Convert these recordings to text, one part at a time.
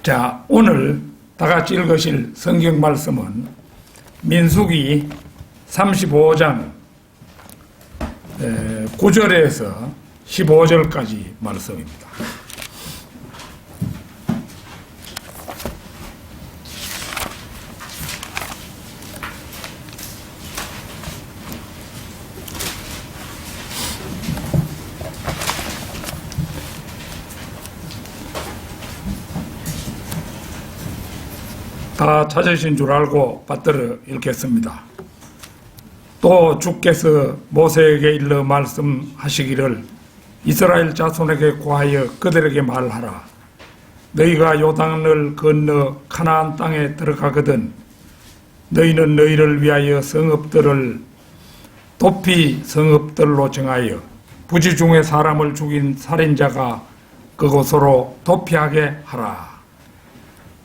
자, 오늘 다 같이 읽으실 성경 말씀은 민수기 35장 9절에서 15절까지 말씀입니다. 다 찾으신 줄 알고 받들어 읽겠습니다. 또 주께서 모세에게 일러 말씀하시기를 이스라엘 자손에게 고하여 그들에게 말하라. 너희가 요단을 건너 가나안 땅에 들어가거든 너희는 너희를 위하여 성읍들을 도피 성읍들로 정하여 부지 중에 사람을 죽인 살인자가 그곳으로 도피하게 하라.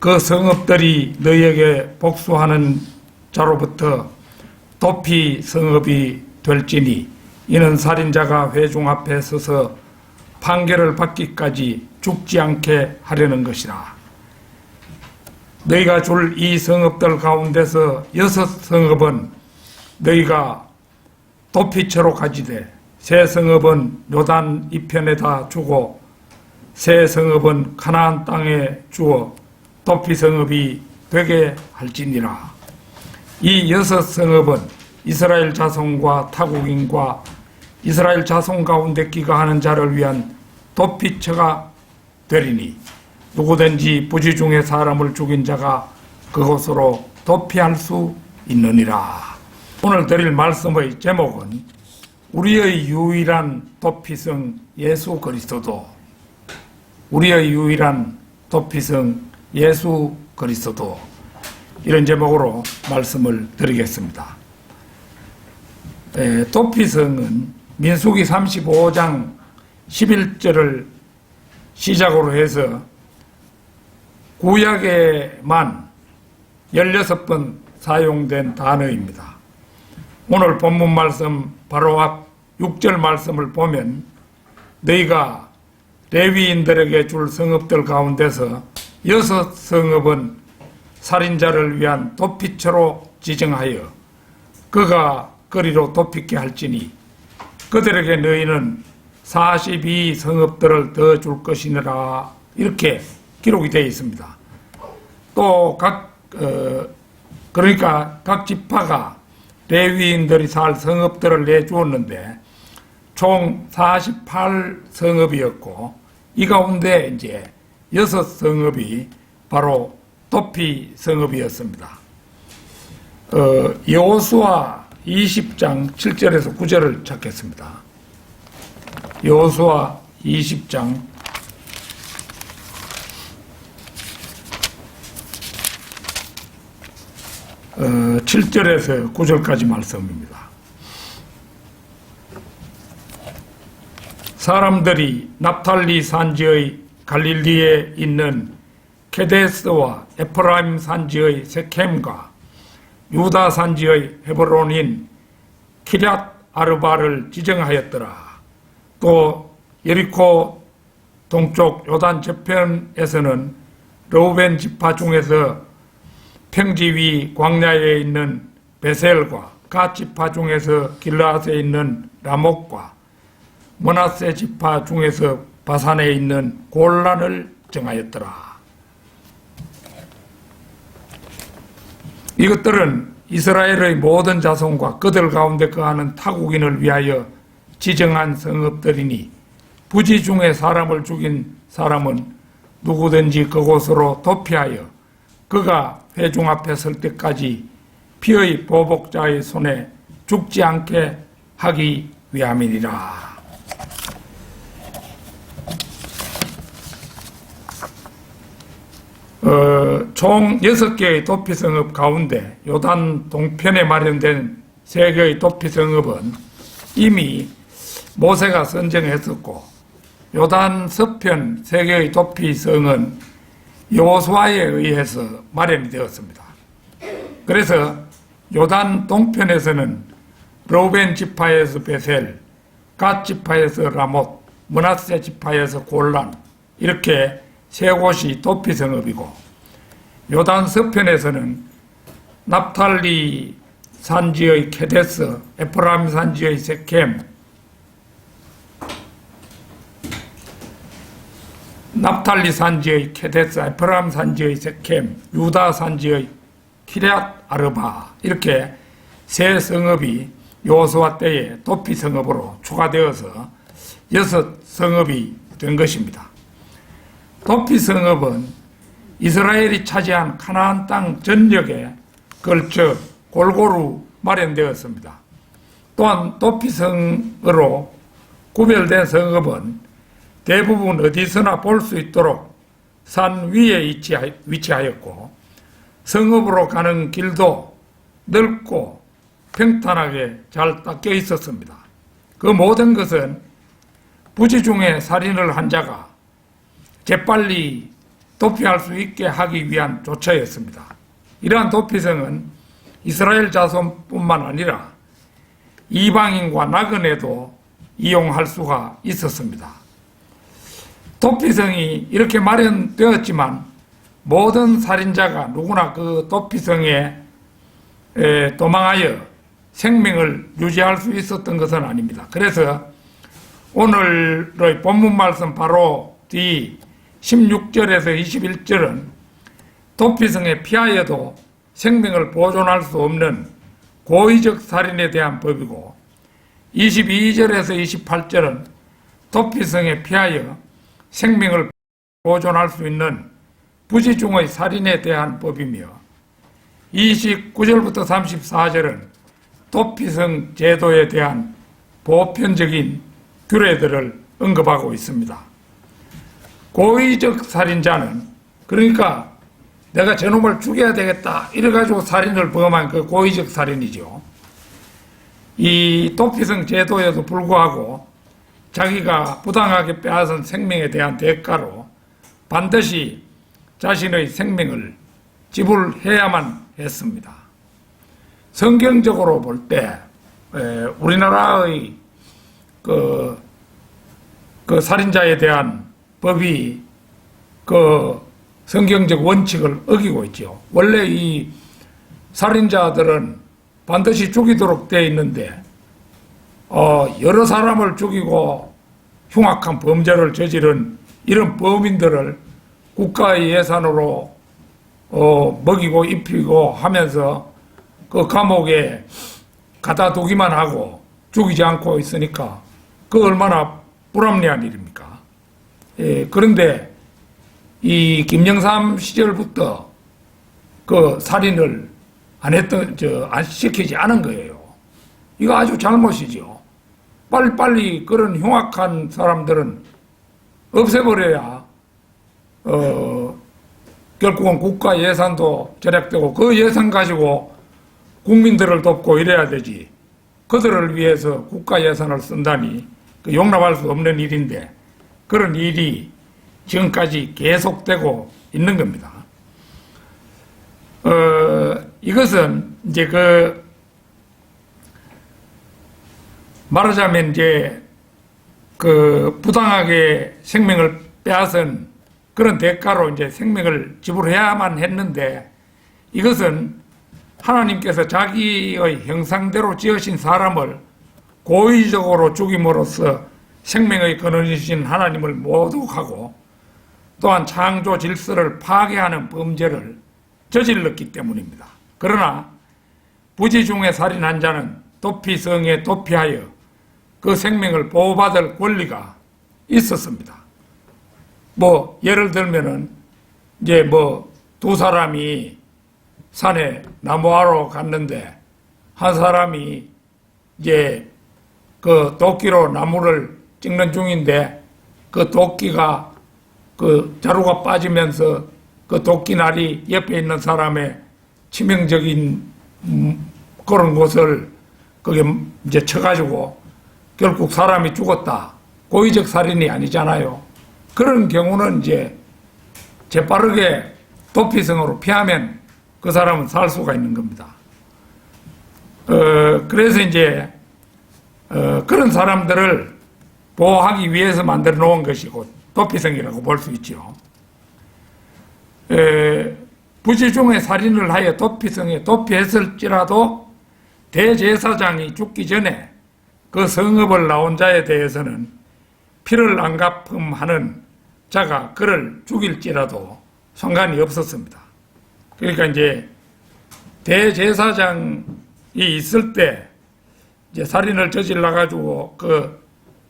그 성읍들이 너희에게 복수하는 자로부터 도피 성읍이 될지니 이는 살인자가 회중 앞에 서서 판결을 받기까지 죽지 않게 하려는 것이라. 너희가 줄 이 성읍들 가운데서 6 성읍은 너희가 도피처로 가지되 세 성읍은 요단 이편에다 주고 세 성읍은 가나안 땅에 주어 도피 성읍이 되게 할지니라. 이 6 성읍은 이스라엘 자손과 타국인과 이스라엘 자손 가운데 귀가하는 자를 위한 도피처가 되리니 누구든지 부지 중에 사람을 죽인 자가 그곳으로 도피할 수 있느니라. 오늘 드릴 말씀의 제목은 우리의 유일한 도피성 예수 그리스도. 우리의 유일한 도피성 예수 그리스도, 이런 제목으로 말씀을 드리겠습니다. 도피성은 민수기 35장 11절을 시작으로 해서 구약에만 16번 사용된 단어입니다. 오늘 본문 말씀 바로 앞 6절 말씀을 보면 너희가 레위인들에게 줄 성읍들 가운데서 6 성읍은 살인자를 위한 도피처로 지정하여 그가 거리로 도피게 할지니 그들에게 너희는 42 성읍들을 더 줄 것이니라. 이렇게 기록이 되어 있습니다. 또 그러니까 각 지파가 레위인들이 살 성읍들을 내주었는데 총 48 성읍이었고 이 가운데 이제 6 성읍이 바로 도피 성읍이었습니다. 여호수아 20장 7절에서 9절을 찾겠습니다. 여호수아 20장 7절에서 9절까지 말씀입니다. 사람들이 납탈리 산지의 갈릴리에 있는 케데스와 에프라임 산지의 세켐과 유다 산지의 헤브론인 키럇 아르바를 지정하였더라. 또 여리코 동쪽 요단 저편에서는 르우벤 지파 중에서 평지 위 광야에 있는 베셀과 갓 지파 중에서 길르앗에 있는 라목과 므낫세 지파 중에서 바산에 있는 골란을 정하였더라. 이것들은 이스라엘의 모든 자손과 그들 가운데 거하는 타국인을 위하여 지정한 성읍들이니 부지 중에 사람을 죽인 사람은 누구든지 그곳으로 도피하여 그가 회중 앞에 설 때까지 피의 보복자의 손에 죽지 않게 하기 위함이니라. 총 6개의 도피성읍 가운데 요단 동편에 마련된 3개의 도피성읍은 이미 모세가 선정했었고 요단 서편 3개의 도피성은 여호수아에 의해서 마련이 되었습니다. 그래서 요단 동편에서는 르우벤 지파에서 베셀, 갓 지파에서 라못, 므낫세 지파에서 골란, 이렇게 세 곳이 도피 성읍이고, 요단 서편에서는 납탈리 산지의 케데스, 에프라임 산지의 세켐, 납탈리 산지의 케데스, 에프라임 산지의 세켐, 유다 산지의 키럇 아르바, 이렇게 세 성읍이 여호수아 때에 도피 성읍으로 추가되어서 6성읍이 된 것입니다. 도피 성읍은 이스라엘이 차지한 가나안 땅 전역에 걸쳐 골고루 마련되었습니다. 또한 도피성으로 구별된 성읍은 대부분 어디서나 볼 수 있도록 산 위에 위치하였고, 성읍으로 가는 길도 넓고 평탄하게 잘 닦여 있었습니다. 그 모든 것은 부지 중에 살인을 한 자가 재빨리 도피할 수 있게 하기 위한 조처였습니다. 이러한 도피성은 이스라엘 자손뿐만 아니라 이방인과 나그네도 이용할 수가 있었습니다. 도피성이 이렇게 마련되었지만 모든 살인자가 누구나 그 도피성에 도망하여 생명을 유지할 수 있었던 것은 아닙니다. 그래서 오늘의 본문 말씀 바로 뒤 16절에서 21절은 도피성에 피하여도 생명을 보존할 수 없는 고의적 살인에 대한 법이고, 22절에서 28절은 도피성에 피하여 생명을 보존할 수 있는 부지 중의 살인에 대한 법이며, 29절부터 34절은 도피성 제도에 대한 보편적인 규례들을 언급하고 있습니다. 고의적 살인자는, 그러니까 내가 저놈을 죽여야 되겠다 이래가지고 살인을 범한 그 고의적 살인이죠. 이 도피성 제도에도 불구하고 자기가 부당하게 빼앗은 생명에 대한 대가로 반드시 자신의 생명을 지불해야만 했습니다. 성경적으로 볼 때 우리나라의 그 살인자에 대한 법이 그 성경적 원칙을 어기고 있죠. 원래 이 살인자들은 반드시 죽이도록 되어 있는데 여러 사람을 죽이고 흉악한 범죄를 저지른 이런 범인들을 국가의 예산으로 먹이고 입히고 하면서 그 감옥에 갖다 두기만 하고 죽이지 않고 있으니까 그 얼마나 불합리한 일입니까? 그런데 이 김영삼 시절부터 그 살인을 안 시키지 않은 거예요. 이거 아주 잘못이죠. 빨리빨리 그런 흉악한 사람들은 없애버려야 결국은 국가 예산도 절약되고 그 예산 가지고 국민들을 돕고 이래야 되지. 그들을 위해서 국가 예산을 쓴다니 용납할 수 없는 일인데 그런 일이 지금까지 계속되고 있는 겁니다. 이것은 이제 말하자면 이제 부당하게 생명을 빼앗은 그런 대가로 이제 생명을 지불해야만 했는데, 이것은 하나님께서 자기의 형상대로 지으신 사람을 고의적으로 죽임으로써 생명의 근원이신 하나님을 모독하고 또한 창조 질서를 파괴하는 범죄를 저질렀기 때문입니다. 그러나 부지 중에 살인한 자는 도피성에 도피하여 그 생명을 보호받을 권리가 있었습니다. 예를 들면은 이제 두 사람이 산에 나무하러 갔는데 한 사람이 이제 그 도끼로 나무를 찍는 중인데 그 도끼가 자루가 빠지면서 그 도끼날이 옆에 있는 사람의 치명적인 그런 곳을 거기에 이제 쳐가지고 결국 사람이 죽었다. 고의적 살인이 아니잖아요. 그런 경우는 이제 재빠르게 도피성으로 피하면 그 사람은 살 수가 있는 겁니다. 그래서 이제 그런 사람들을 보호하기 위해서 만들어 놓은 것이고 도피성이라고 볼 수 있죠. 부지 중에 살인을 하여 도피성에 도피했을지라도 대제사장이 죽기 전에 그 성읍을 나온 자에 대해서는 피를 안 갚음하는 자가 그를 죽일지라도 상관이 없었습니다. 그러니까 이제 대제사장이 있을 때 이제 살인을 저질러 가지고 그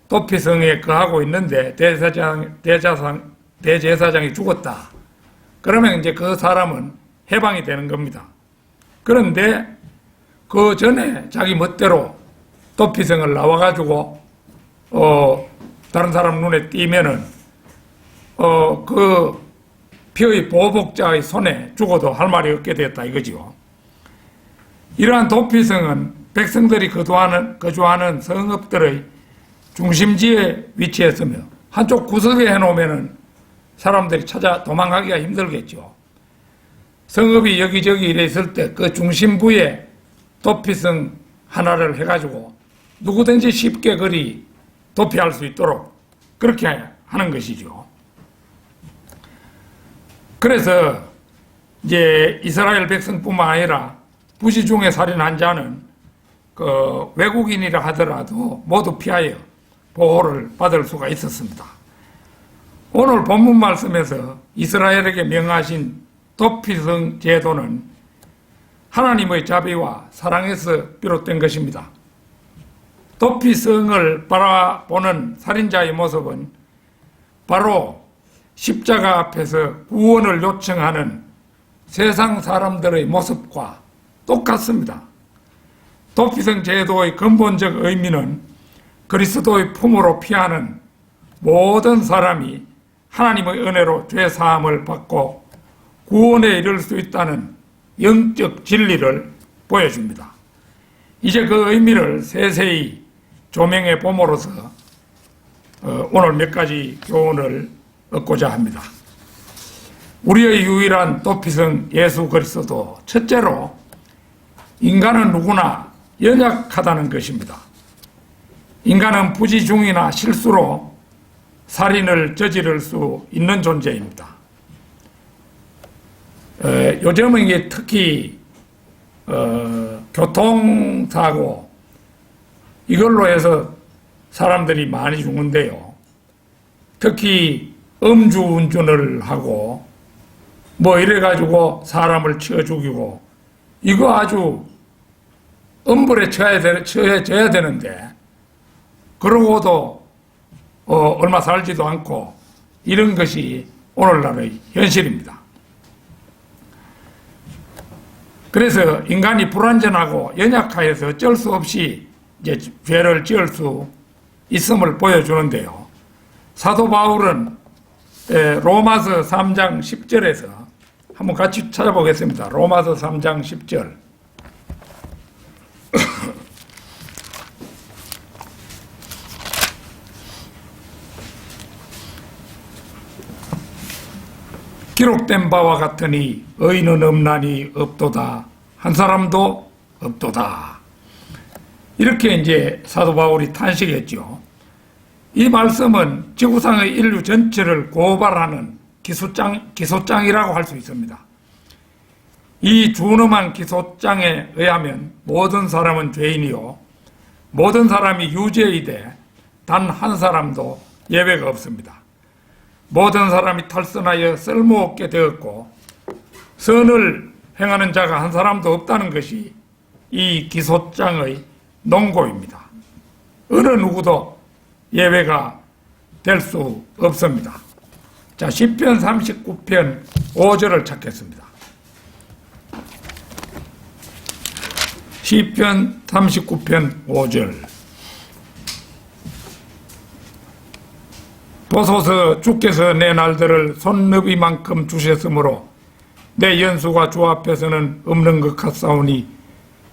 도피성에 거하고 있는데 대제사장이 죽었다. 그러면 이제 그 사람은 해방이 되는 겁니다. 그런데 그 전에 자기 멋대로 도피성을 나와가지고 다른 사람 눈에 띄면은 그 피의 보복자의 손에 죽어도 할 말이 없게 됐다 이거지요. 이러한 도피성은 백성들이 거주하는 성읍들의 중심지에 위치했으며 한쪽 구석에 해놓으면은 사람들이 찾아 도망가기가 힘들겠죠. 성읍이 여기저기 이래 있을 때 그 중심부에 도피성 하나를 해가지고 누구든지 쉽게 그리 도피할 수 있도록 그렇게 하는 것이죠. 그래서 이제 이스라엘 백성뿐만 아니라 부지 중에 살인한 자는 그 외국인이라 하더라도 모두 피하여 보호를 받을 수가 있었습니다. 오늘 본문 말씀에서 이스라엘에게 명하신 도피성 제도는 하나님의 자비와 사랑에서 비롯된 것입니다. 도피성을 바라보는 살인자의 모습은 바로 십자가 앞에서 구원을 요청하는 세상 사람들의 모습과 똑같습니다. 도피성 제도의 근본적 의미는 그리스도의 품으로 피하는 모든 사람이 하나님의 은혜로 죄 사함을 받고 구원에 이를 수 있다는 영적 진리를 보여줍니다. 이제 그 의미를 세세히 조명해 봄으로써 오늘 몇 가지 교훈을 얻고자 합니다. 우리의 유일한 도피성 예수 그리스도, 첫째로 인간은 누구나 연약하다는 것입니다. 인간은 부지중이나 실수로 살인을 저지를 수 있는 존재입니다. 요즘은 이게 특히 교통사고 이걸로 해서 사람들이 많이 죽는데요. 특히 음주운전을 하고 뭐 이래가지고 사람을 치어 죽이고 이거 아주 엄벌에 처해져야 되는데 그러고도 얼마 살지도 않고 이런 것이 오늘날의 현실입니다. 그래서 인간이 불완전하고 연약하여서 어쩔 수 없이 이제 죄를 지을 수 있음을 보여주는데요. 사도 바울은 로마서 3장 10절에서 한번 같이 찾아보겠습니다. 로마서 3장 10절. 기록된 바와 같으니 의인은 없나니 없도다. 한 사람도 없도다. 이렇게 이제 사도 바울이 탄식했죠. 이 말씀은 지구상의 인류 전체를 고발하는 기소장이라고 할 수 있습니다. 이 준엄한 기소장에 의하면 모든 사람은 죄인이요 모든 사람이 유죄이되 단 한 사람도 예외가 없습니다. 모든 사람이 탈선하여 쓸모없게 되었고 선을 행하는 자가 한 사람도 없다는 것이 이 기소장의 논고입니다. 어느 누구도 예외가 될 수 없습니다. 자, 시편 39편 5절을 찾겠습니다. 시편 39편 5절. 보소서 주께서 내 날들을 손너비만큼 주셨으므로 내 연수가 주 앞에서는 없는 것 같사오니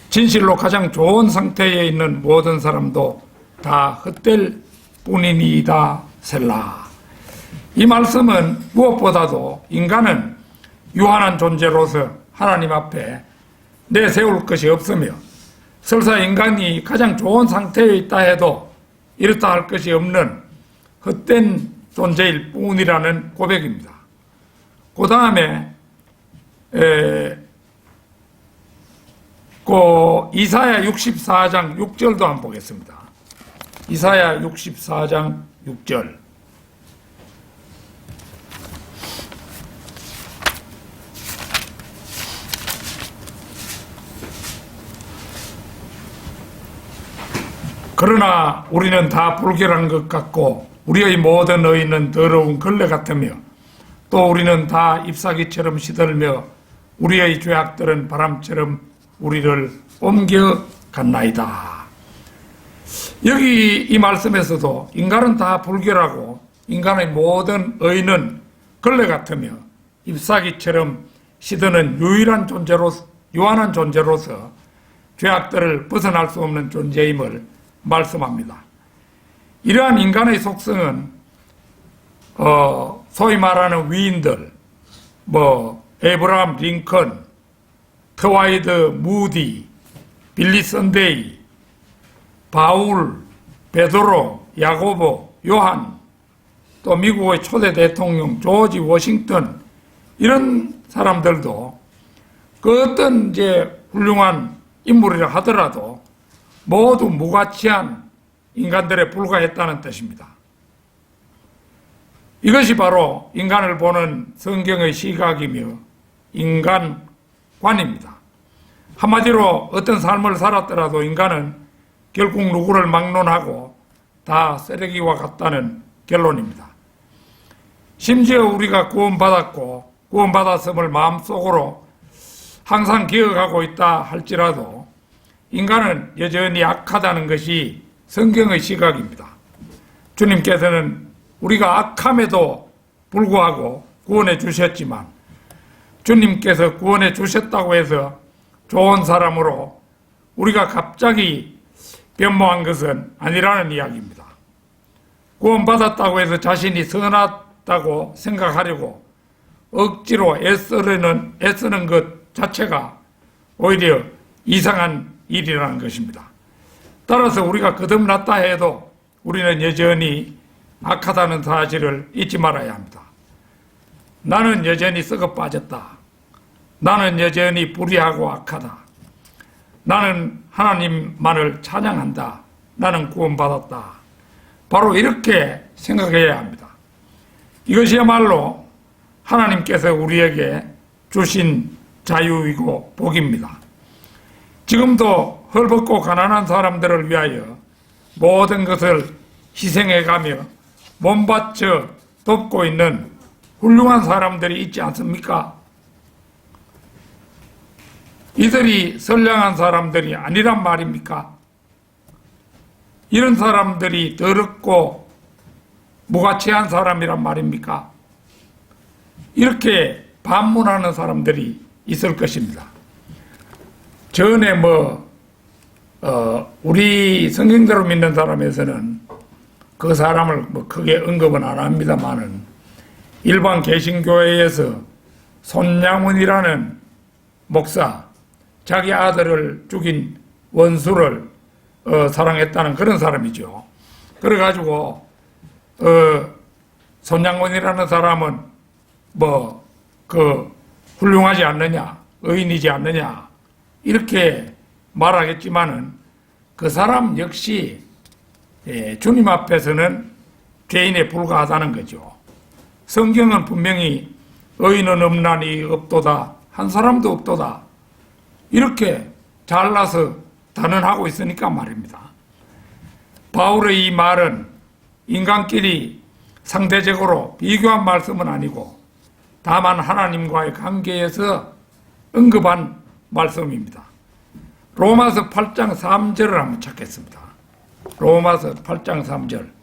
진실로 가장 좋은 상태에 있는 모든 사람도 다 헛될 뿐이니이다. 셀라. 이 말씀은 무엇보다도 인간은 유한한 존재로서 하나님 앞에 내세울 것이 없으며 설사 인간이 가장 좋은 상태에 있다 해도 이렇다 할 것이 없는 헛된 존재일 뿐이라는 고백입니다. 그 다음에 이사야 64장 6절도 한번 보겠습니다. 이사야 64장 6절. 그러나 우리는 다 불결한 것 같고 우리의 모든 의는 더러운 걸레 같으며 또 우리는 다 잎사귀처럼 시들며 우리의 죄악들은 바람처럼 우리를 옮겨갔나이다. 여기 이 말씀에서도 인간은 다 불결하고 인간의 모든 의는 걸레 같으며 잎사귀처럼 시드는 유한한 존재로서 죄악들을 벗어날 수 없는 존재임을 말씀합니다. 이러한 인간의 속성은 소위 말하는 위인들, 에브라함 링컨, 트와이드 무디, 빌리 선데이, 바울, 베드로, 야고보, 요한, 또 미국의 초대 대통령 조지 워싱턴, 이런 사람들도 그 어떤 훌륭한 인물이라 하더라도 모두 무가치한 인간들에 불과했다는 뜻입니다. 이것이 바로 인간을 보는 성경의 시각이며 인간관입니다. 한마디로 어떤 삶을 살았더라도 인간은 결국 누구를 막론하고 다 쓰레기와 같다는 결론입니다. 심지어 우리가 구원받았고 구원받았음을 마음속으로 항상 기억하고 있다 할지라도 인간은 여전히 악하다는 것이 성경의 시각입니다. 주님께서는 우리가 악함에도 불구하고 구원해 주셨지만 주님께서 구원해 주셨다고 해서 좋은 사람으로 우리가 갑자기 변모한 것은 아니라는 이야기입니다. 구원받았다고 해서 자신이 선하다고 생각하려고 억지로 애쓰는 것 자체가 오히려 이상한 일이라는 것입니다. 따라서 우리가 거듭났다 해도 우리는 여전히 악하다는 사실을 잊지 말아야 합니다. 나는 여전히 썩어 빠졌다. 나는 여전히 불의하고 악하다. 나는 하나님만을 찬양한다. 나는 구원받았다. 바로 이렇게 생각해야 합니다. 이것이야말로 하나님께서 우리에게 주신 자유이고 복입니다. 지금도 헐벗고 가난한 사람들을 위하여 모든 것을 희생해가며 몸바쳐 돕고 있는 훌륭한 사람들이 있지 않습니까? 이들이 선량한 사람들이 아니란 말입니까? 이런 사람들이 더럽고 무가치한 사람이란 말입니까? 이렇게 반문하는 사람들이 있을 것입니다. 전에 우리 성경대로 믿는 사람에서는 그 사람을 크게 언급은 안 합니다만은 일반 개신교회에서 손양원이라는 목사, 자기 아들을 죽인 원수를 사랑했다는 그런 사람이죠. 그래가지고 손양원이라는 사람은 훌륭하지 않느냐, 의인이지 않느냐 이렇게 말하겠지만은 그 사람 역시 주님 앞에서는 죄인에 불과하다는 거죠. 성경은 분명히 의인은 없나니 없도다, 한 사람도 없도다 이렇게 잘라서 단언하고 있으니까 말입니다. 바울의 이 말은 인간끼리 상대적으로 비교한 말씀은 아니고 다만 하나님과의 관계에서 언급한 말씀입니다. 로마서 8장 3절을 한번 찾겠습니다. 로마서 8장 3절.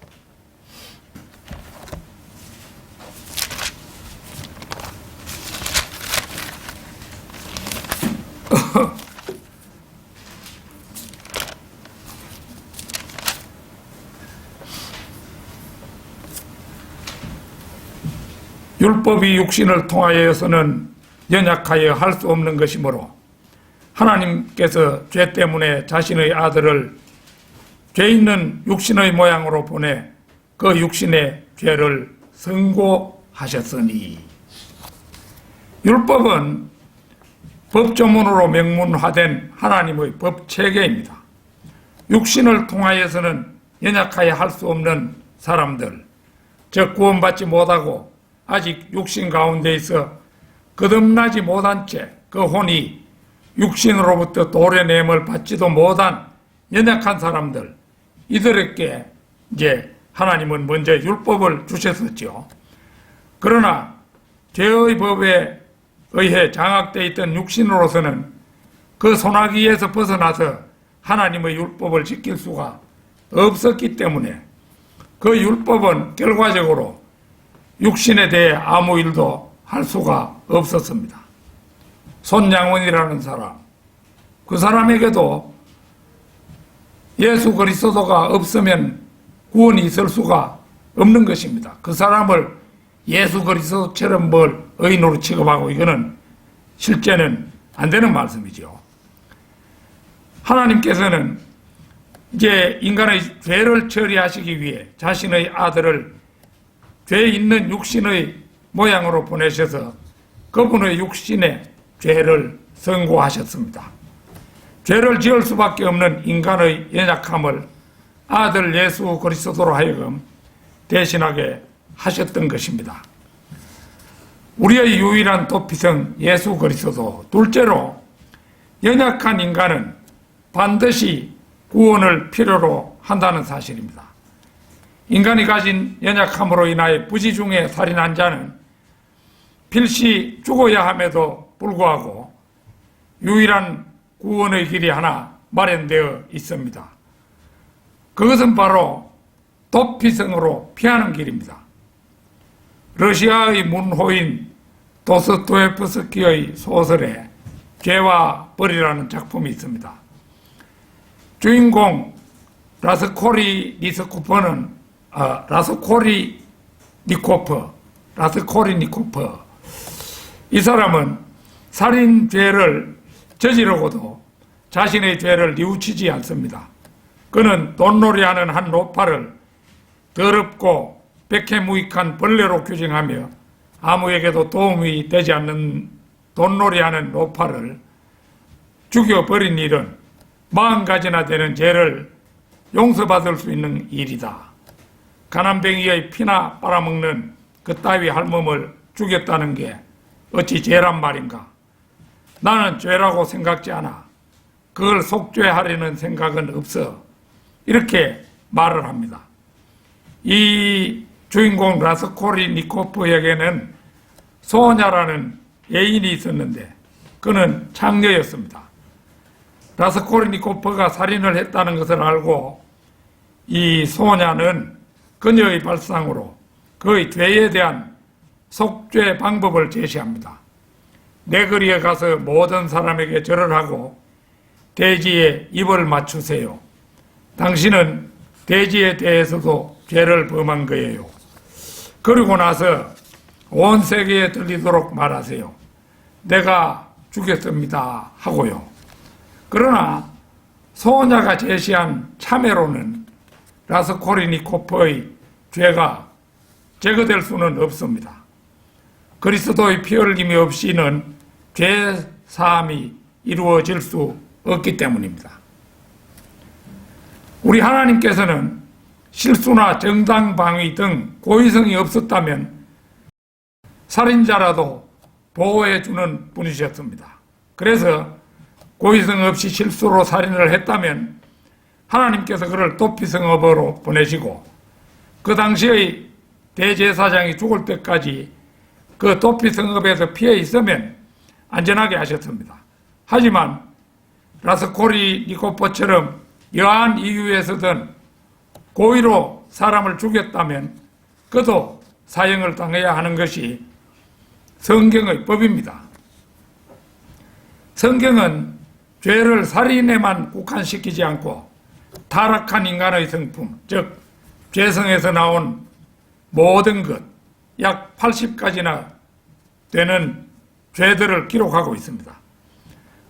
율법이 육신을 통하여서는 연약하여 할 수 없는 것이므로 하나님께서 죄 때문에 자신의 아들을 죄 있는 육신의 모양으로 보내 그 육신의 죄를 선고하셨으니. 율법은 법조문으로 명문화된 하나님의 법 체계입니다. 육신을 통하여서는 연약하여 할 수 없는 사람들, 즉 구원받지 못하고 아직 육신 가운데 있어 거듭나지 못한 채 그 혼이 육신으로부터 도려냄을 받지도 못한 연약한 사람들, 이들에게 이제 하나님은 먼저 율법을 주셨었죠. 그러나 죄의 법에 의해 장악되어 있던 육신으로서는 그 소나기에서 벗어나서 하나님의 율법을 지킬 수가 없었기 때문에 그 율법은 결과적으로 육신에 대해 아무 일도 할 수가 없었습니다. 손양원이라는 사람, 그 사람에게도 예수 그리스도가 없으면 구원이 있을 수가 없는 것입니다. 그 사람을 예수 그리스도처럼 뭘 의인으로 취급하고 이거는 실제는 안 되는 말씀이죠. 하나님께서는 이제 인간의 죄를 처리하시기 위해 자신의 아들을 죄 있는 육신의 모양으로 보내셔서 그분의 육신의 죄를 선고하셨습니다. 죄를 지을 수밖에 없는 인간의 연약함을 아들 예수 그리스도로 하여금 대신하게 하셨던 것입니다. 우리의 유일한 도피성 예수 그리스도, 둘째로 연약한 인간은 반드시 구원을 필요로 한다는 사실입니다. 인간이 가진 연약함으로 인하여 부지 중에 살인한 자는 필시 죽어야 함에도 불구하고 유일한 구원의 길이 하나 마련되어 있습니다. 그것은 바로 도피성으로 피하는 길입니다. 러시아의 문호인 도스토옙스키의 소설에 죄와 벌이라는 작품이 있습니다. 주인공 라스콜리니코프는 이 사람은 살인죄를 저지르고도 자신의 죄를 뉘우치지 않습니다. 그는 돈놀이하는 한 노파를 더럽고 백해무익한 벌레로 규정하며 아무에게도 도움이 되지 않는 돈놀이하는 노파를 죽여버린 일은 40가지나 되는 죄를 용서받을 수 있는 일이다. 가난뱅이의 피나 빨아먹는 그따위 할멈을 죽였다는 게 어찌 죄란 말인가? 나는 죄라고 생각지 않아. 그걸 속죄하려는 생각은 없어. 이렇게 말을 합니다. 이 주인공 라스콜리니코프에게는 소냐라는 애인이 있었는데 그는 창녀였습니다. 라스콜리니코프가 살인을 했다는 것을 알고 이 소냐는 그녀의 발상으로 그의 죄에 대한 속죄 방법을 제시합니다. 내거리에 가서 모든 사람에게 절을 하고 대지에 입을 맞추세요. 당신은 대지에 대해서도 죄를 범한 거예요. 그리고 나서 온 세계에 들리도록 말하세요. 내가 죽였습니다 하고요. 그러나 소냐가 제시한 참회로는 라스콜리니코프의 죄가 제거될 수는 없습니다. 그리스도의 피 흘림이 없이는 죄 사함이 이루어질 수 없기 때문입니다. 우리 하나님께서는 실수나 정당방위 등 고의성이 없었다면 살인자라도 보호해주는 분이셨습니다. 그래서 고의성 없이 실수로 살인을 했다면 하나님께서 그를 도피성읍으로 보내시고 그 당시의 대제사장이 죽을 때까지 그 도피성읍에서 피해 있으면 안전하게 하셨습니다. 하지만 라스콜리니코프처럼 여한 이유에서든 고의로 사람을 죽였다면 그도 사형을 당해야 하는 것이 성경의 법입니다. 성경은 죄를 살인에만 국한시키지 않고 타락한 인간의 성품, 즉 죄성에서 나온 모든 것, 약 80가지나 되는 죄들을 기록하고 있습니다.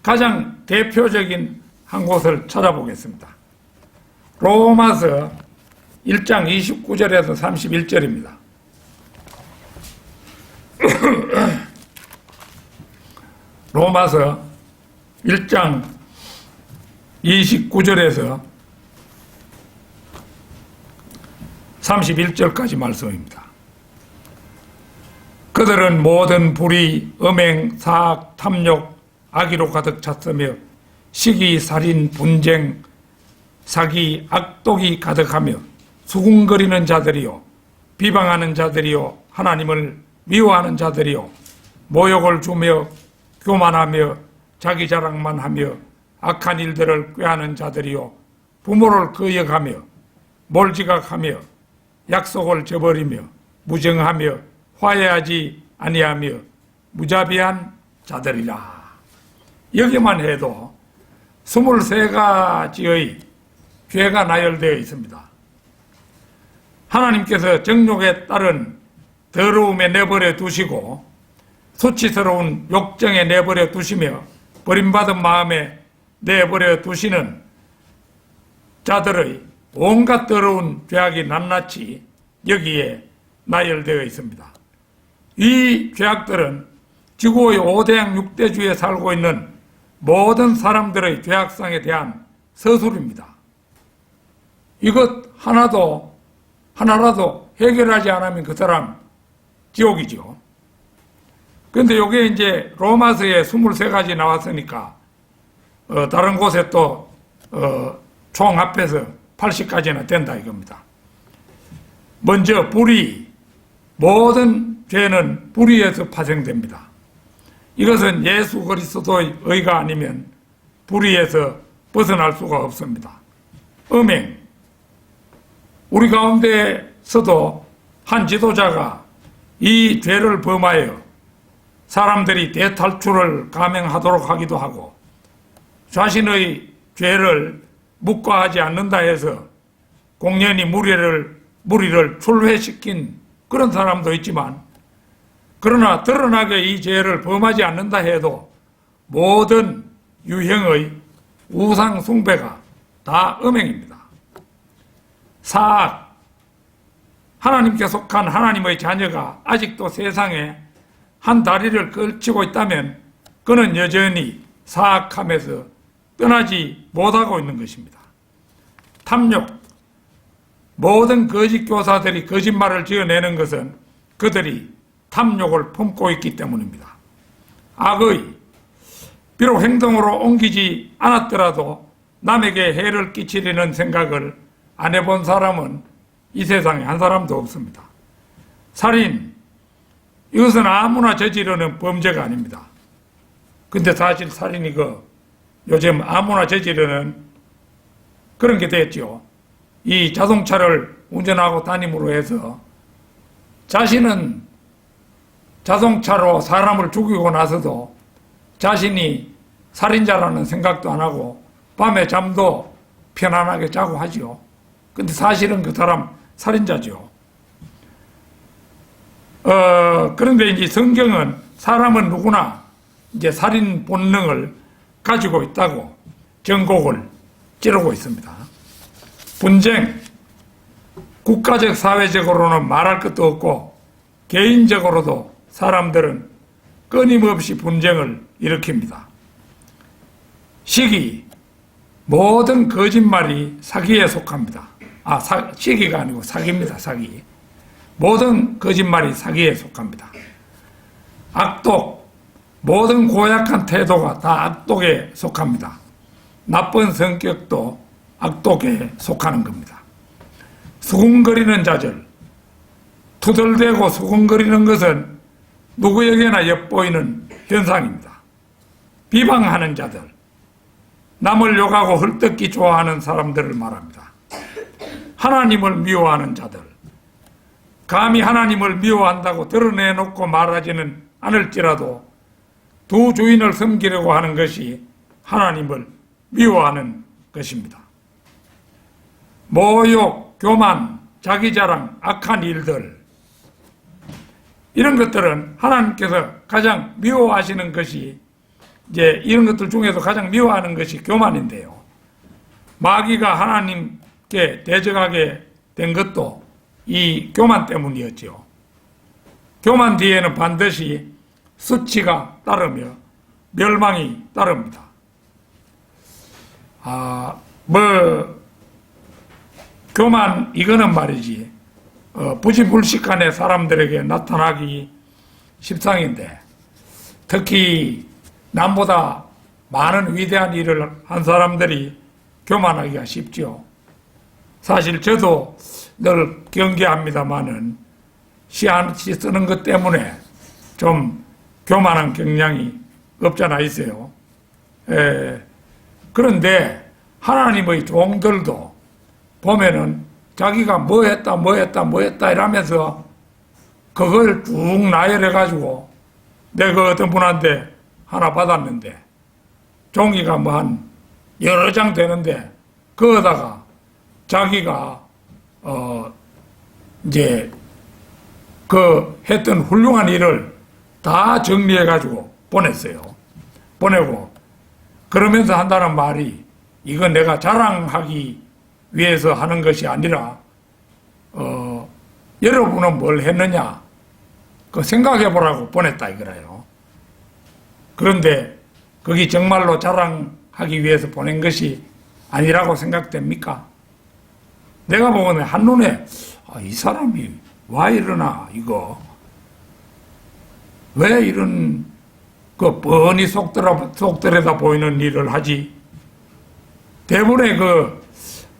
가장 대표적인 한 곳을 찾아보겠습니다. 로마서 1장 29절에서 31절입니다. 로마서 1장 29절에서 31절까지 말씀입니다. 그들은 모든 불의, 음행, 사악, 탐욕, 악의로 가득 찼으며 시기, 살인, 분쟁, 사기, 악독이 가득하며 수군거리는 자들이요 비방하는 자들이요 하나님을 미워하는 자들이요 모욕을 주며 교만하며 자기 자랑만 하며 악한 일들을 꾀하는 자들이요 부모를 거역하며 몰지각하며 약속을 저버리며 무정하며 화해하지 아니하며 무자비한 자들이라. 여기만 해도 23가지의 죄가 나열되어 있습니다. 하나님께서 정욕에 따른 더러움에 내버려 두시고 수치스러운 욕정에 내버려 두시며 버림받은 마음에 내버려 두시는 자들의 온갖 더러운 죄악이 낱낱이 여기에 나열되어 있습니다. 이 죄악들은 지구의 5대양 6대주에 살고 있는 모든 사람들의 죄악상에 대한 서술입니다. 이것 하나라도 해결하지 않으면 그 사람 지옥이죠. 그런데 이게 이제 로마서에 23가지 나왔으니까 다른 곳에 또 총 합해서 80가지나 된다 이겁니다. 먼저 불의, 모든 죄는 불의에서 파생됩니다. 이것은 예수 그리스도의 의가 아니면 불의에서 벗어날 수가 없습니다. 음행, 우리 가운데서도 한 지도자가 이 죄를 범하여 사람들이 대탈출을 감행하도록 하기도 하고 자신의 죄를 묵과하지 않는다 해서 공연히 무리를 출회시킨 그런 사람도 있지만, 그러나 드러나게 이 죄를 범하지 않는다 해도 모든 유형의 우상 숭배가 다 음행입니다. 사악, 하나님께 속한 하나님의 자녀가 아직도 세상에 한 다리를 걸치고 있다면 그는 여전히 사악함에서 떠나지 못하고 있는 것입니다. 탐욕, 모든 거짓 교사들이 거짓말을 지어내는 것은 그들이 탐욕을 품고 있기 때문입니다. 악의, 비록 행동으로 옮기지 않았더라도 남에게 해를 끼치려는 생각을 안 해본 사람은 이 세상에 한 사람도 없습니다. 살인, 이것은 아무나 저지르는 범죄가 아닙니다. 근데 사실 살인이 요즘 아무나 저지르는 그런 게 됐죠. 이 자동차를 운전하고 다님으로 해서 자신은 자동차로 사람을 죽이고 나서도 자신이 살인자라는 생각도 안 하고 밤에 잠도 편안하게 자고 하죠. 근데 사실은 그 사람 살인자죠. 그런데 이제 성경은 사람은 누구나 이제 살인 본능을 가지고 있다고 전곡을 찌르고 있습니다. 분쟁, 국가적 사회적으로는 말할 것도 없고 개인적으로도 사람들은 끊임없이 분쟁을 일으킵니다. 시기, 모든 거짓말이 사기에 속합니다. 시기가 아니고 사기입니다. 사기. 모든 거짓말이 사기에 속합니다. 악독, 모든 고약한 태도가 다 악독에 속합니다. 나쁜 성격도 악독에 속하는 겁니다. 수군거리는 자절, 투덜대고 수군거리는 것은 누구에게나 엿보이는 현상입니다. 비방하는 자들, 남을 욕하고 헐떡기 좋아하는 사람들을 말합니다. 하나님을 미워하는 자들, 감히 하나님을 미워한다고 드러내놓고 말하지는 않을지라도 두 주인을 섬기려고 하는 것이 하나님을 미워하는 것입니다. 모욕, 교만, 자기자랑, 악한 일들, 이런 것들은 하나님께서 가장 미워하시는 것이, 이제 이런 것들 중에서 가장 미워하는 것이 교만인데요. 마귀가 하나님께 대적하게 된 것도 이 교만 때문이었죠. 교만 뒤에는 반드시 수치가 따르며 멸망이 따릅니다. 교만, 이거는 말이지, 부지불식간에 사람들에게 나타나기 십상인데, 특히 남보다 많은 위대한 일을 한 사람들이 교만하기가 쉽죠. 사실 저도 늘 경계합니다마는 시 한 시 쓰는 것 때문에 좀 교만한 경향이 없잖아 있어요. 그런데 하나님의 종들도 보면은 자기가 뭐 했다 이러면서 그걸 쭉 나열해가지고 내가 어떤 분한테 하나 받았는데 종이가 뭐 한 여러 장 되는데 그거다가 자기가 이제 그 했던 훌륭한 일을 다 정리해가지고 보냈어요. 보내고 그러면서 한다는 말이 이건 내가 자랑하기 위해서 하는 것이 아니라 여러분은 뭘 했느냐 그 생각해 보라고 보냈다 이거라요. 그런데 그게 정말로 자랑하기 위해서 보낸 것이 아니라고 생각됩니까? 내가 보면 한눈에 이 사람이 와 이러나 이거 왜 이런 그 뻔히 속들여다 보이는 일을 하지? 대부분의 그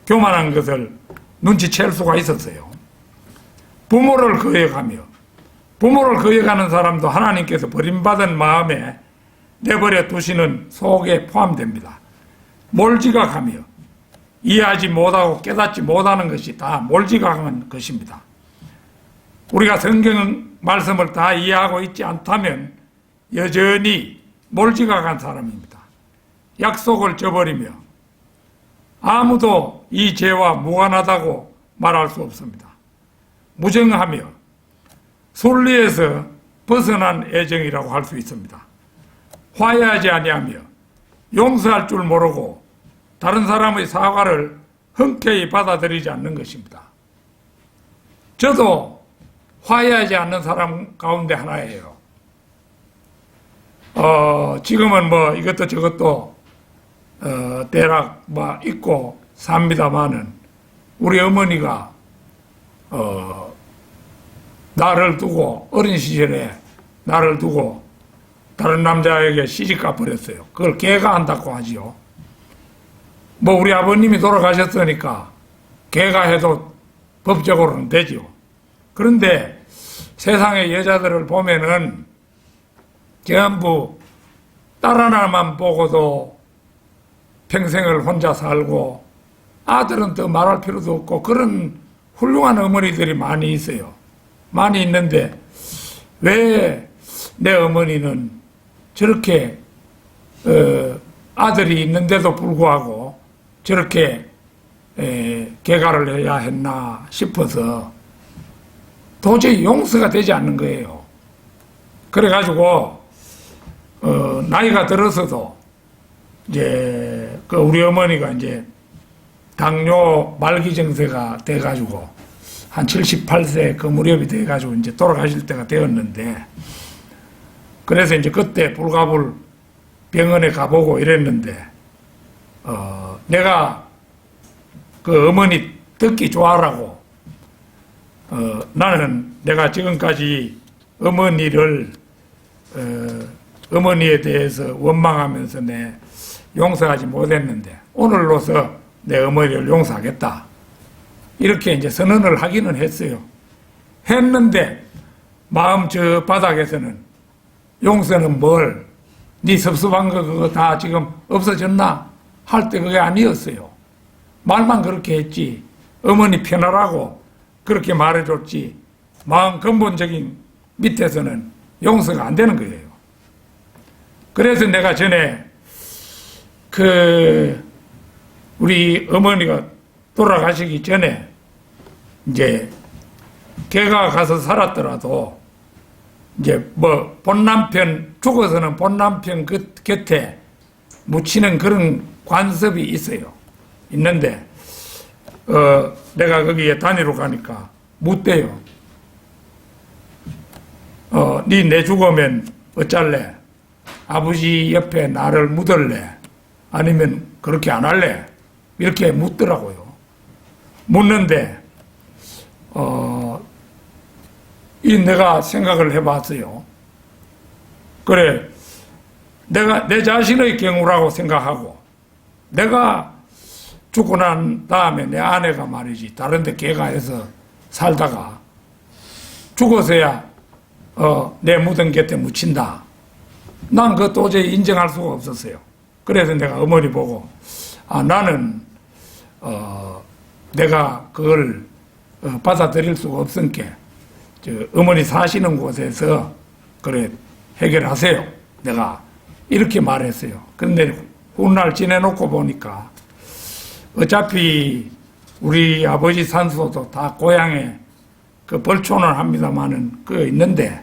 교만한 것을 눈치챌 수가 있었어요. 부모를 거역하는 사람도 하나님께서 버림받은 마음에 내버려 두시는 속에 포함됩니다. 몰지각하며 이해하지 못하고 깨닫지 못하는 것이 다 몰지각한 것입니다. 우리가 성경 말씀을 다 이해하고 있지 않다면 여전히 몰지각한 사람입니다. 약속을 저버리며 아무도 이 죄와 무관하다고 말할 수 없습니다. 무정하며 순리에서 벗어난 애정이라고 할 수 있습니다. 화해하지 아니하며 용서할 줄 모르고 다른 사람의 사과를 흔쾌히 받아들이지 않는 것입니다. 저도 화해하지 않는 사람 가운데 하나예요. 지금은 뭐 이것도 저것도 대략 뭐 있고 삽니다마는 우리 어머니가 나를 두고 어린 시절에 나를 두고 다른 남자에게 시집가 버렸어요. 그걸 개가한다고 하지요. 뭐 우리 아버님이 돌아가셨으니까 개가해도 법적으로는 되죠. 그런데 세상의 여자들을 보면은 전부 딸 하나만 보고도 평생을 혼자 살고 아들은 더 말할 필요도 없고 그런 훌륭한 어머니들이 많이 있어요. 많이 있는데 왜 내 어머니는 저렇게 아들이 있는데도 불구하고 저렇게 개가를 해야 했나 싶어서 도저히 용서가 되지 않는 거예요. 그래가지고 나이가 들어서도 이제 그 우리 어머니가 이제 당뇨 말기 증세가 돼가지고 한 78세 그 무렵이 돼가지고 이제 돌아가실 때가 되었는데 그래서 이제 그때 불가불 병원에 가보고 이랬는데 내가 그 어머니 듣기 좋아라고 나는 내가 지금까지 어머니를 어머니에 대해서 원망하면서 내 용서하지 못했는데 오늘로서 내 어머니를 용서하겠다 이렇게 이제 선언을 하기는 했어요. 했는데 마음 저 바닥에서는 용서는 뭘 네 섭섭한 거 그거 다 지금 없어졌나 할 때 그게 아니었어요. 말만 그렇게 했지 어머니 편하라고 그렇게 말해줬지 마음 근본적인 밑에서는 용서가 안 되는 거예요. 그래서 내가 전에 우리 어머니가 돌아가시기 전에 이제 걔가 가서 살았더라도 이제 뭐 본남편 죽어서는 본남편 곁에 묻히는 그런 관습이 있어요. 있는데 내가 거기에 단위로 가니까 묻대요. 네 내 죽으면 어쩔래? 아버지 옆에 나를 묻을래? 아니면 그렇게 안 할래? 이렇게 묻더라고요. 묻는데 내가 생각을 해봤어요. 그래, 내가 내 자신의 경우라고 생각하고, 내가 죽고 난 다음에 내 아내가 말이지 다른 데 개가해서 살다가 죽어서야 내 무덤 곁에 묻힌다. 난 그거 도저히 인정할 수가 없었어요. 그래서 내가 어머니 보고 나는 내가 그걸 받아들일 수가 없으니까 어머니 사시는 곳에서 그래 해결하세요. 내가 이렇게 말했어요. 그런데 훗날 지내놓고 보니까 어차피 우리 아버지 산소도 다 고향에 그 벌초는 합니다만은 그거 있는데,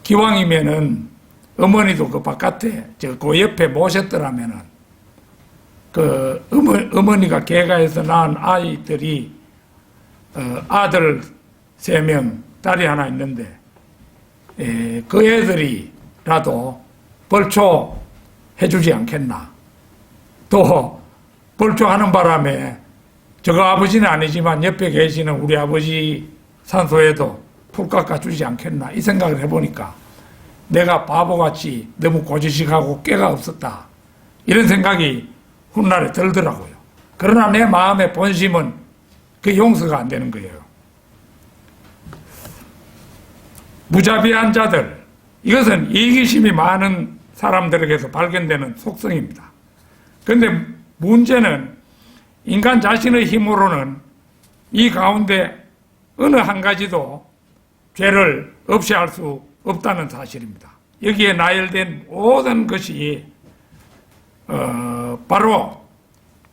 기왕이면은 어머니도 그 바깥에 그 옆에 모셨더라면은 그 어머니가 개가해서 낳은 아이들이 아들 3명, 딸이 하나 있는데 그 애들이라도 벌초 해주지 않겠나. 또 벌초하는 바람에 저거 아버지는 아니지만 옆에 계시는 우리 아버지 산소에도 풀 깎아주지 않겠나, 이 생각을 해보니까 내가 바보같이 너무 고지식하고 꾀가 없었다, 이런 생각이 훗날에 들더라고요. 그러나 내 마음의 본심은 그 용서가 안 되는 거예요. 무자비한 자들, 이것은 이기심이 많은 사람들에게서 발견되는 속성입니다. 그런데 문제는 인간 자신의 힘으로는 이 가운데 어느 한 가지도 죄를 없이 할 수 없다는 사실입니다. 여기에 나열된 모든 것이 바로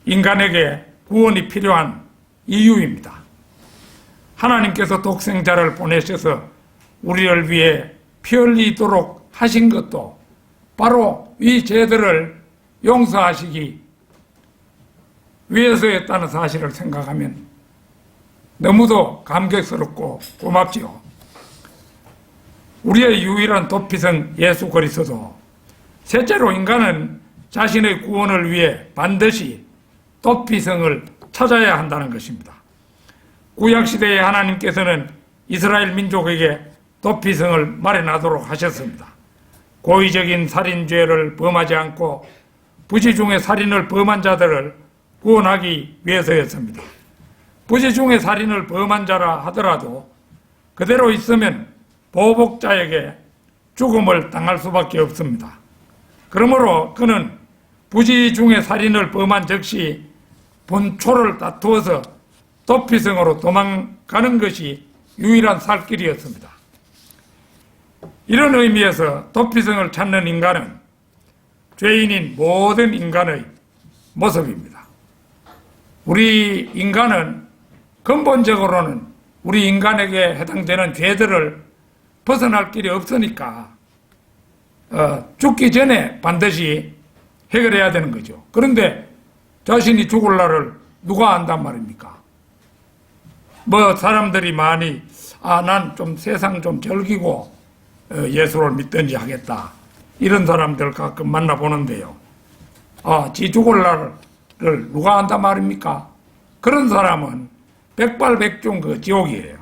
인간에게 구원이 필요한 이유입니다. 하나님께서 독생자를 보내셔서 우리를 위해 피 흘리도록 하신 것도 바로 이 죄들을 용서하시기 위해서였다는 사실을 생각하면 너무도 감격스럽고 고맙지요. 우리의 유일한 도피성 예수 그리스도, 셋째로 인간은 자신의 구원을 위해 반드시 도피성을 찾아야 한다는 것입니다. 구약시대에 하나님께서는 이스라엘 민족에게 도피성을 마련하도록 하셨습니다. 고의적인 살인죄를 범하지 않고 부지 중에 살인을 범한 자들을 구원하기 위해서였습니다. 부지 중에 살인을 범한 자라 하더라도 그대로 있으면 보복자에게 죽음을 당할 수밖에 없습니다. 그러므로 그는 부지 중에 살인을 범한 즉시 본초를 다투어서 도피성으로 도망가는 것이 유일한 살 길이었습니다. 이런 의미에서 도피성을 찾는 인간은 죄인인 모든 인간의 모습입니다. 우리 인간은 근본적으로는 우리 인간에게 해당되는 죄들을 벗어날 길이 없으니까 죽기 전에 반드시 해결해야 되는 거죠. 그런데 자신이 죽을 날을 누가 안단 말입니까? 사람들이 많이 난 좀 세상 좀 즐기고 예수를 믿든지 하겠다, 이런 사람들 가끔 만나보는데요. 지 죽을 날을 누가 안단 말입니까? 그런 사람은 백발백중 그 지옥이에요.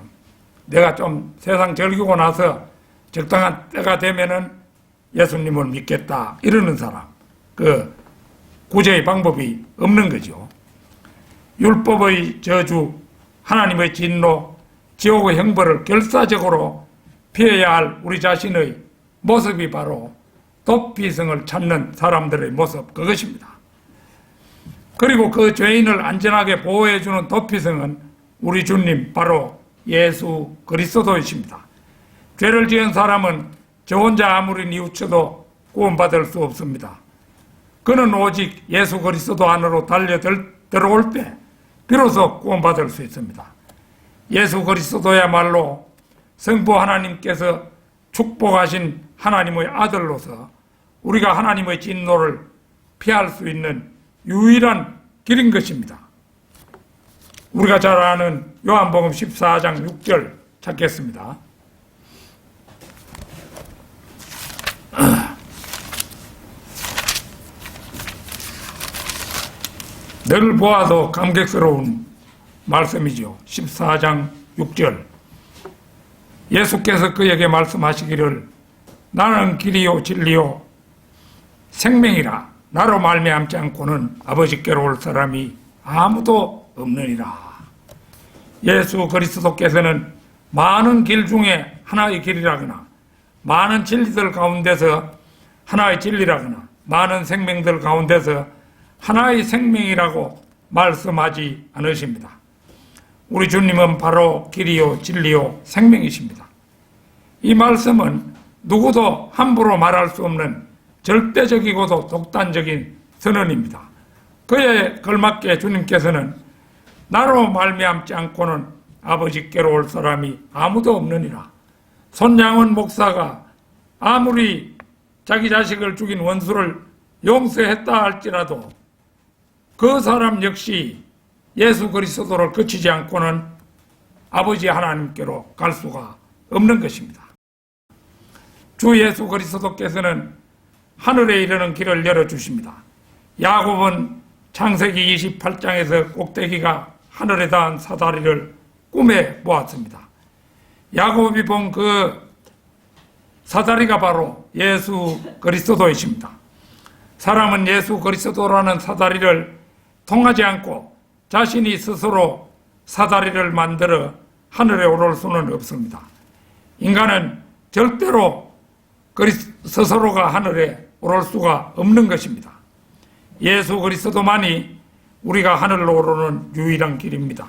내가 좀 세상 즐기고 나서 적당한 때가 되면은 예수님을 믿겠다, 이러는 사람, 그 구제의 방법이 없는 거죠. 율법의 저주, 하나님의 진노, 지옥의 형벌을 결사적으로 피해야 할 우리 자신의 모습이 바로 도피성을 찾는 사람들의 모습, 그것입니다. 그리고 그 죄인을 안전하게 보호해주는 도피성은 우리 주님, 바로 예수 그리스도이십니다. 죄를 지은 사람은 저 혼자 아무리 뉘우쳐도 구원받을 수 없습니다. 그는 오직 예수 그리스도 안으로 달려 들어올 때 비로소 구원받을 수 있습니다. 예수 그리스도야말로 성부 하나님께서 축복하신 하나님의 아들로서 우리가 하나님의 진노를 피할 수 있는 유일한 길인 것입니다. 우리가 잘 아는 요한복음 14장 6절 찾겠습니다. 늘 보아도 감격스러운 말씀이죠. 14장 6절. 예수께서 그에게 말씀하시기를 나는 길이요 진리요 생명이라 나로 말미암지 않고는 아버지께로 올 사람이 아무도 없느니라. 예수 그리스도께서는 많은 길 중에 하나의 길이라거나 많은 진리들 가운데서 하나의 진리라거나 많은 생명들 가운데서 하나의 생명이라고 말씀하지 않으십니다. 우리 주님은 바로 길이요 진리요 생명이십니다. 이 말씀은 누구도 함부로 말할 수 없는 절대적이고도 독단적인 선언입니다. 그에 걸맞게 주님께서는 나로 말미암지 않고는 아버지께로 올 사람이 아무도 없느니라. 손양원 목사가 아무리 자기 자식을 죽인 원수를 용서했다 할지라도 그 사람 역시 예수 그리스도를 거치지 않고는 아버지 하나님께로 갈 수가 없는 것입니다. 주 예수 그리스도께서는 하늘에 이르는 길을 열어주십니다. 야곱은 창세기 28장에서 꼭대기가 하늘에 닿은 사다리를 꿈에 보았습니다. 야곱이 본 그 사다리가 바로 예수 그리스도이십니다. 사람은 예수 그리스도라는 사다리를 통하지 않고 자신이 스스로 사다리를 만들어 하늘에 오를 수는 없습니다. 인간은 절대로 스스로가 하늘에 오를 수가 없는 것입니다. 예수 그리스도만이 우리가 하늘로 오르는 유일한 길입니다.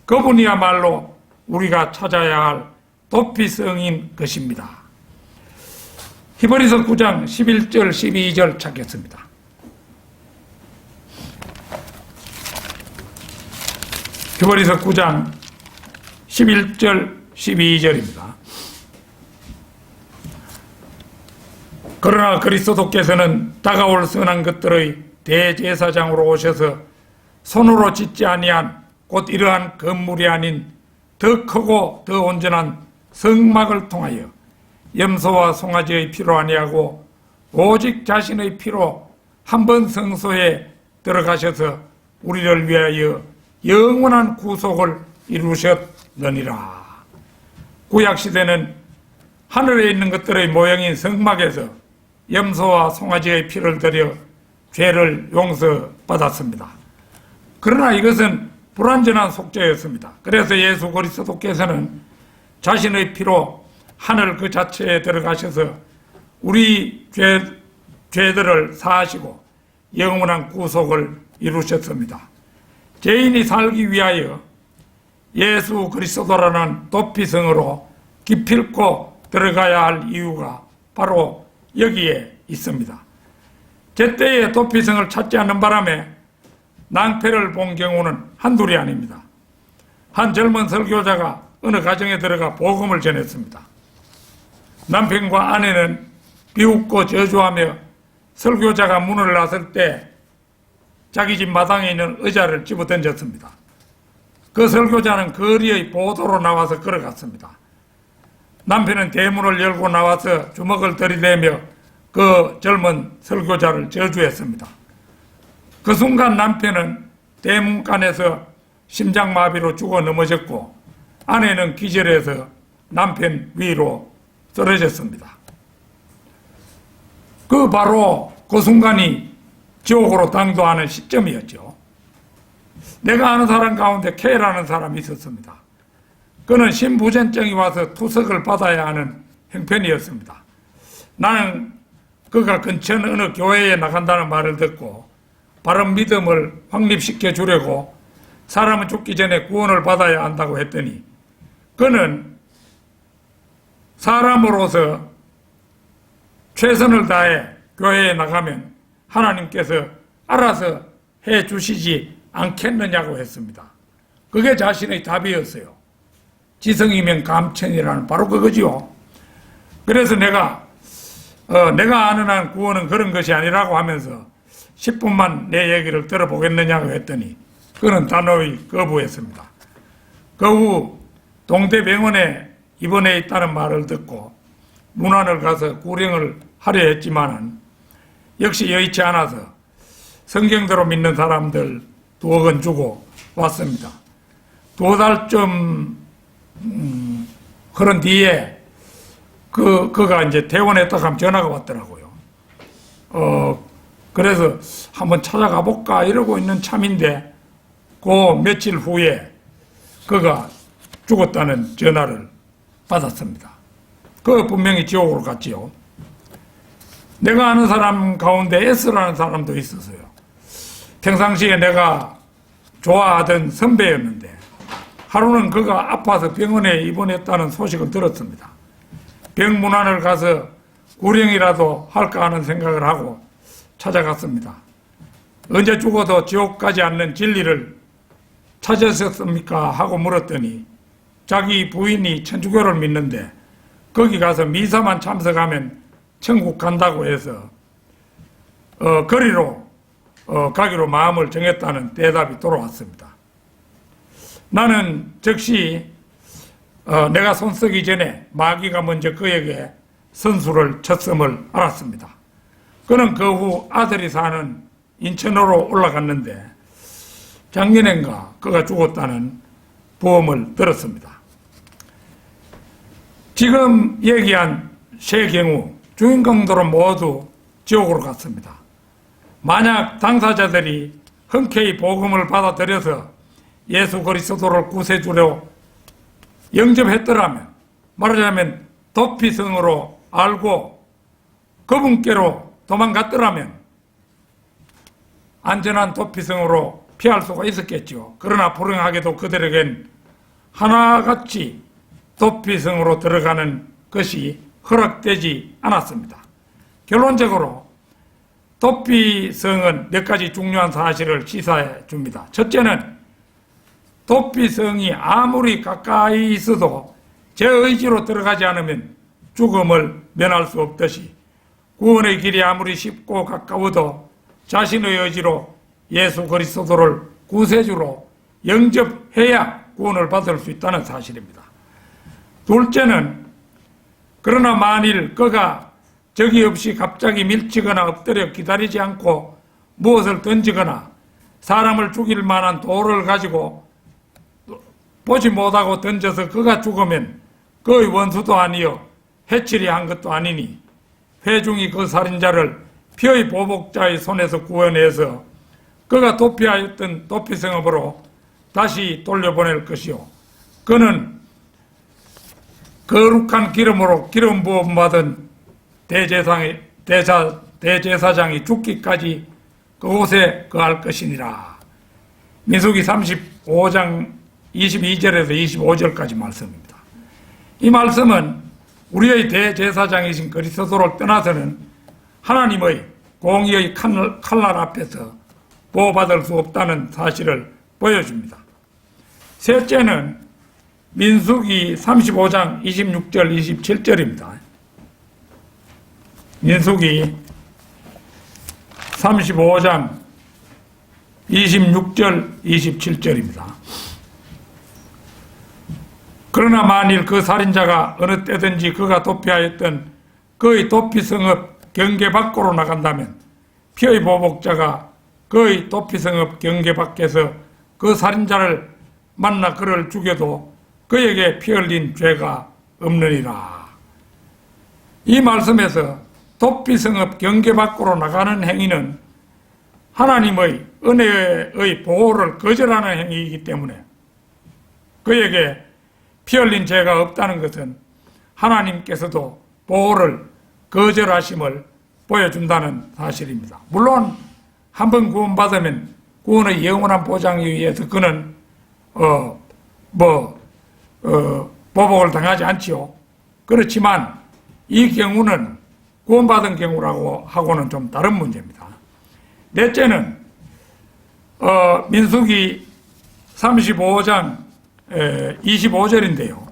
그분이야말로 우리가 찾아야 할 도피성인 것입니다. 히브리서 9장 11절 12절 찾겠습니다. 히브리서 9장 11절 12절입니다. 그러나 그리스도께서는 다가올 선한 것들의 대제사장으로 오셔서 손으로 짓지 아니한 곧 이러한 건물이 아닌 더 크고 더 온전한 성막을 통하여 염소와 송아지의 피로 아니하고 오직 자신의 피로 한 번 성소에 들어가셔서 우리를 위하여 영원한 구속을 이루셨느니라. 구약시대는 하늘에 있는 것들의 모형인 성막에서 염소와 송아지의 피를 들여 죄를 용서받았습니다. 그러나 이것은 불완전한 속죄였습니다. 그래서 예수 그리스도께서는 자신의 피로 하늘 그 자체에 들어가셔서 우리 죄들을 사하시고 영원한 구속을 이루셨습니다. 죄인이 살기 위하여 예수 그리스도라는 도피성으로 기필코 들어가야 할 이유가 바로 여기에 있습니다. 제때에 도피성을 찾지 않는 바람에 낭패를 본 경우는 한둘이 아닙니다. 한 젊은 설교자가 어느 가정에 들어가 복음을 전했습니다. 남편과 아내는 비웃고 저주하며 설교자가 문을 나설 때 자기 집 마당에 있는 의자를 집어 던졌습니다. 그 설교자는 거리의 보도로 나와서 걸어갔습니다. 남편은 대문을 열고 나와서 주먹을 들이대며 그 젊은 설교자를 저주했습니다. 그 순간 남편은 대문간에서 심장마비로 죽어 넘어졌고 아내는 기절해서 남편 위로 쓰러졌습니다. 바로 그 순간이 지옥으로 당도하는 시점이었죠. 내가 아는 사람 가운데 K라는 사람이 있었습니다. 그는 신부전증이 와서 투석을 받아야 하는 형편이었습니다. 나는 그가 근처 어느 교회에 나간다는 말을 듣고 바른 믿음을 확립시켜 주려고 사람은 죽기 전에 구원을 받아야 한다고 했더니 그는 사람으로서 최선을 다해 교회에 나가면 하나님께서 알아서 해 주시지 않겠느냐고 했습니다. 그게 자신의 답이었어요. 지성이면 감천이라는 바로 그거지요. 그래서 내가 아는 한 구원은 그런 것이 아니라고 하면서 10분만 내 얘기를 들어보겠느냐고 했더니 그는 단호히 거부했습니다. 그 후 동대병원에 입원해 있다는 말을 듣고 문안을 가서 구령을 하려 했지만은 역시 여의치 않아서 성경대로 믿는 사람들 2억 원 주고 왔습니다. 2달쯤 그런 뒤에 그가 이제 퇴원했다가 하면 전화가 왔더라고요. 그래서 한번 찾아가 볼까 이러고 있는 참인데 그 며칠 후에 그가 죽었다는 전화를 받았습니다. 그 분명히 지옥으로 갔지요. 내가 아는 사람 가운데 S라는 사람도 있었어요. 평상시에 내가 좋아하던 선배였는데 하루는 그가 아파서 병원에 입원했다는 소식을 들었습니다. 병문안을 가서 구령이라도 할까 하는 생각을 하고 찾아갔습니다. 언제 죽어도 지옥 가지 않는 진리를 찾으셨습니까? 하고 물었더니 자기 부인이 천주교를 믿는데 거기 가서 미사만 참석하면 천국 간다고 해서 거리로 가기로 마음을 정했다는 대답이 돌아왔습니다. 나는 즉시 내가 손쓰기 전에 마귀가 먼저 그에게 선수를 쳤음을 알았습니다. 그는 그 후 아들이 사는 인천으로 올라갔는데 작년엔가 그가 죽었다는 보험을 들었습니다. 지금 얘기한 세 경우 주인공들은 모두 지옥으로 갔습니다. 만약 당사자들이 흔쾌히 복음을 받아들여서 예수 그리스도를 구세주로 영접했더라면, 말하자면 도피성으로 알고 그분께로 도망갔더라면 안전한 도피성으로 피할 수가 있었겠죠. 그러나 불행하게도 그들에겐 하나같이 도피성으로 들어가는 것이 허락되지 않았습니다. 결론적으로 도피성은 몇 가지 중요한 사실을 시사해 줍니다. 첫째는 도피성이 아무리 가까이 있어도 제 의지로 들어가지 않으면 죽음을 면할 수 없듯이 구원의 길이 아무리 쉽고 가까워도 자신의 의지로 예수 그리스도를 구세주로 영접해야 구원을 받을 수 있다는 사실입니다. 둘째는 그러나 만일 그가 적이 없이 갑자기 밀치거나 엎드려 기다리지 않고 무엇을 던지거나 사람을 죽일 만한 돌을 가지고 보지 못하고 던져서 그가 죽으면 그의 원수도 아니요 해치려 한 것도 아니니 회중이 그 살인자를 피의 보복자의 손에서 구원해서 그가 도피하였던 도피성읍으로 다시 돌려보낼 것이요 그는 거룩한 기름으로 기름 부음 받은 대제사장이 죽기까지 그곳에 거할 것이니라. 민수기 35장 22절에서 25절까지 말씀입니다. 이 말씀은 우리의 대제사장이신 그리스도를 떠나서는 하나님의 공의의 칼날 앞에서 보호받을 수 없다는 사실을 보여줍니다. 셋째는 민수기 35장 26절 27절입니다. 민수기 35장 26절 27절입니다. 그러나 만일 그 살인자가 어느 때든지 그가 도피하였던 그의 도피성읍 경계 밖으로 나간다면 피의 보복자가 그의 도피성읍 경계 밖에서 그 살인자를 만나 그를 죽여도 그에게 피 흘린 죄가 없느니라. 이 말씀에서 도피성읍 경계 밖으로 나가는 행위는 하나님의 은혜의 보호를 거절하는 행위이기 때문에 그에게 피 흘린 죄가 없다는 것은 하나님께서도 보호를 거절하심을 보여준다는 사실입니다. 물론 한번 구원받으면 구원의 영원한 보장에 의해서 그는 보복을 당하지 않지요. 그렇지만 이 경우는 구원받은 경우라고 하고는 좀 다른 문제입니다. 넷째는 민수기 35장 25절인데요.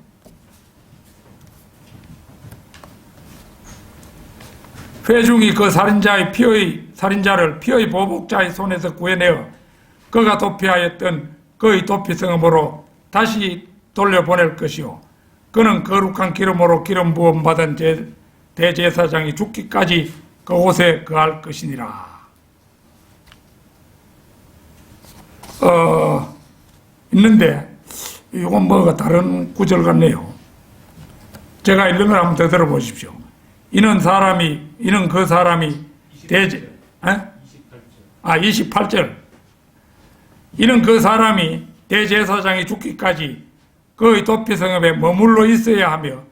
회중이 그 살인자를 피의 보복자의 손에서 구해내어 그가 도피하였던 그의 도피성읍으로 다시 돌려보낼 것이요 그는 거룩한 기름으로 기름 부음 받은 대제사장이 죽기까지 그곳에 거할 것이니라. 있는데 이건 뭐가 다른 구절 같네요. 제가 읽는 걸 한번 더 들어보십시오. 이는 그 사람이 28절. 이는 그 사람이 대제사장이 죽기까지 그의 도피성읍에 머물러 있어야 하며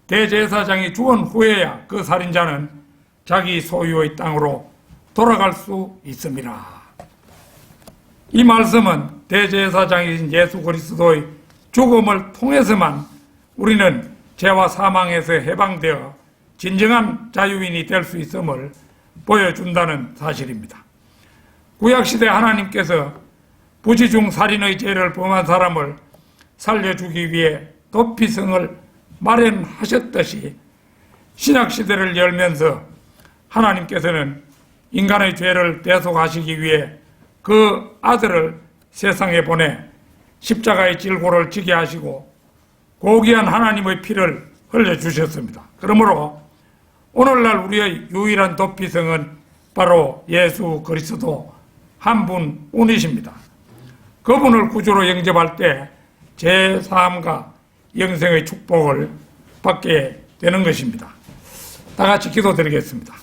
대제사장이 죽은 후에야 그 살인자는 자기 소유의 땅으로 돌아갈 수 있습니다. 이 말씀은 대제사장이신 예수 그리스도의 죽음을 통해서만 우리는 죄와 사망에서 해방되어 진정한 자유인이 될 수 있음을 보여준다는 사실입니다. 구약시대 하나님께서 부지중 살인의 죄를 범한 사람을 살려주기 위해 도피성을 마련하셨듯이 신약시대를 열면서 하나님께서는 인간의 죄를 대속하시기 위해 그 아들을 세상에 보내 십자가의 질고를 지게 하시고 고귀한 하나님의 피를 흘려주셨습니다. 그러므로 오늘날 우리의 유일한 도피성은 바로 예수 그리스도 한 분뿐이십니다. 그분을 구주로 영접할 때 제사함과 영생의 축복을 받게 되는 것입니다. 다 같이 기도드리겠습니다.